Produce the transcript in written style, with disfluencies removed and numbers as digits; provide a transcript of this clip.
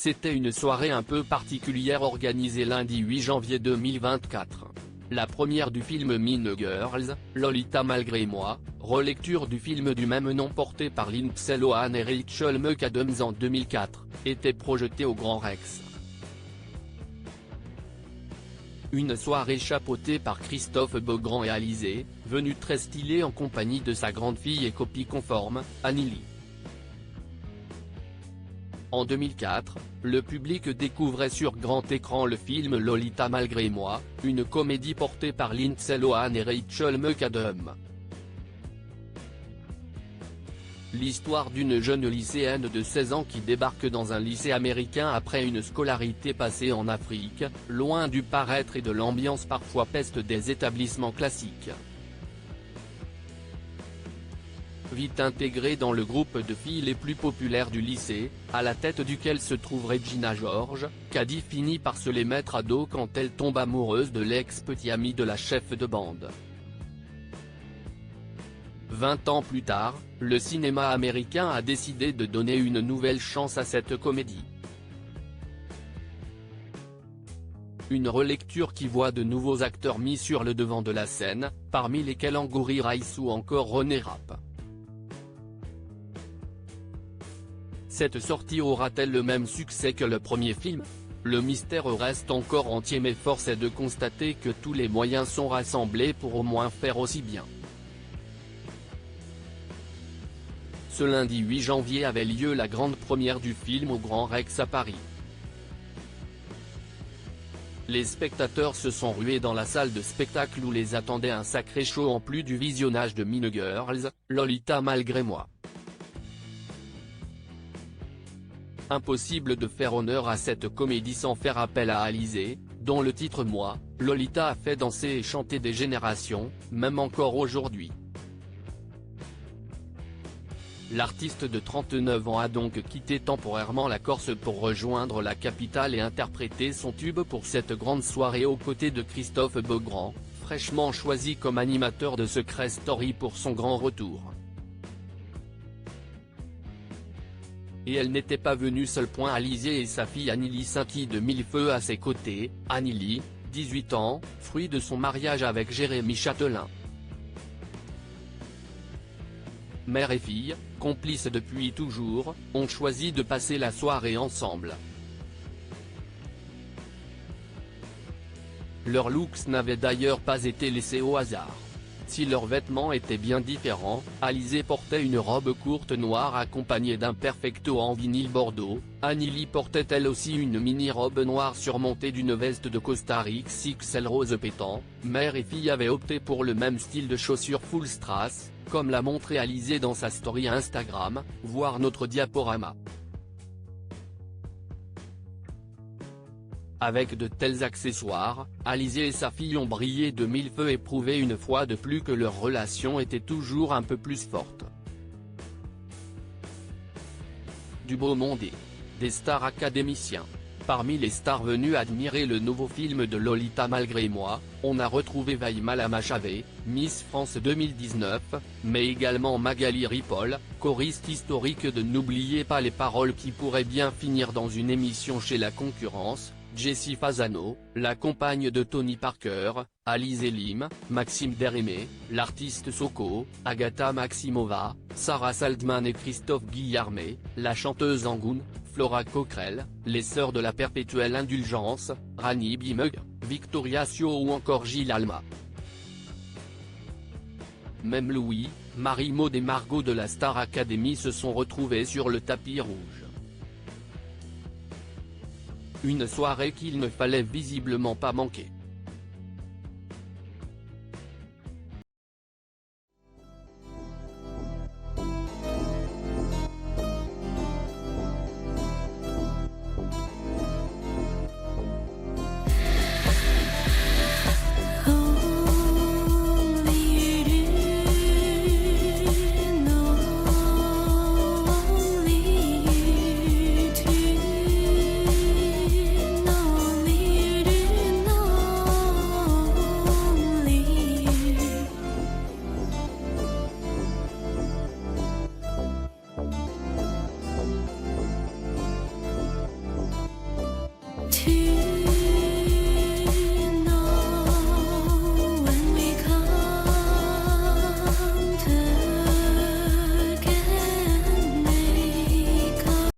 C'était une soirée un peu particulière organisée lundi 8 janvier 2024. La première du film Mean Girls, Lolita malgré moi, relecture du film du même nom porté par Lindsay Lohan et Rachel McAdams en 2004, était projetée au Grand Rex. Une soirée chapeautée par Christophe Beaugrand et Alizée, venu très stylé en compagnie de sa grande fille et copie conforme, Annie Lee. En 2004, le public découvrait sur grand écran le film Lolita malgré moi, une comédie portée par Lindsay Lohan et Rachel McAdams. L'histoire d'une jeune lycéenne de 16 ans qui débarque dans un lycée américain après une scolarité passée en Afrique, loin du paraître et de l'ambiance parfois peste des établissements classiques. Vite intégrée dans le groupe de filles les plus populaires du lycée, à la tête duquel se trouve Regina George, Cady finit par se les mettre à dos quand elle tombe amoureuse de l'ex-petit ami de la chef de bande. 20 ans plus tard, le cinéma américain a décidé de donner une nouvelle chance à cette comédie. Une relecture qui voit de nouveaux acteurs mis sur le devant de la scène, parmi lesquels Angourie Rice ou encore René Rapp. Cette sortie aura-t-elle le même succès que le premier film? Le mystère reste encore entier mais force est de constater que tous les moyens sont rassemblés pour au moins faire aussi bien. Ce lundi 8 janvier avait lieu la grande première du film au Grand Rex à Paris. Les spectateurs se sont rués dans la salle de spectacle où les attendait un sacré show en plus du visionnage de Mean Girls, Lolita malgré moi. Impossible de faire honneur à cette comédie sans faire appel à Alizée, dont le titre Moi, Lolita a fait danser et chanter des générations, même encore aujourd'hui. L'artiste de 39 ans a donc quitté temporairement la Corse pour rejoindre la capitale et interpréter son tube pour cette grande soirée aux côtés de Christophe Beaugrand, fraîchement choisi comme animateur de Secret Story pour son grand retour. Et elle n'était pas venue seule. Alizée et sa fille Annie Lee scintillent de mille feux à ses côtés. Annie Lee, 18 ans, fruit de son mariage avec Jérémy Chatelain. Mère et fille, complices depuis toujours, ont choisi de passer la soirée ensemble. Leurs looks n'avaient d'ailleurs pas été laissés au hasard. Si leurs vêtements étaient bien différents, Alizée portait une robe courte noire accompagnée d'un perfecto en vinyle bordeaux, Annie Lee portait elle aussi une mini-robe noire surmontée d'une veste de costard XXL rose pétant. Mère et fille avaient opté pour le même style de chaussures full strass, comme l'a montré Alizée dans sa story Instagram, voir notre diaporama. Avec de tels accessoires, Alizée et sa fille ont brillé de mille feux et prouvé une fois de plus que leur relation était toujours un peu plus forte. Du beau monde et des stars académiciens. Parmi les stars venues admirer le nouveau film de Lolita malgré moi, on a retrouvé Vaïma Lamachavé, Miss France 2019, mais également Magali Ripoll, choriste historique de N'oubliez pas les paroles qui pourrait bien finir dans une émission chez la concurrence, Jessie Fasano, la compagne de Tony Parker, Alizée Lim, Maxime Derémé, l'artiste Soko, Agatha Maximova, Sarah Saldman et Christophe Guillarmet, la chanteuse Angoune, Flora Coquerel, les sœurs de la perpétuelle indulgence, Rani Bimug, Victoria Sio ou encore Gilles Alma. Même Louis, Marie-Maud et Margot de la Star Academy se sont retrouvés sur le tapis rouge. Une soirée qu'il ne fallait visiblement pas manquer.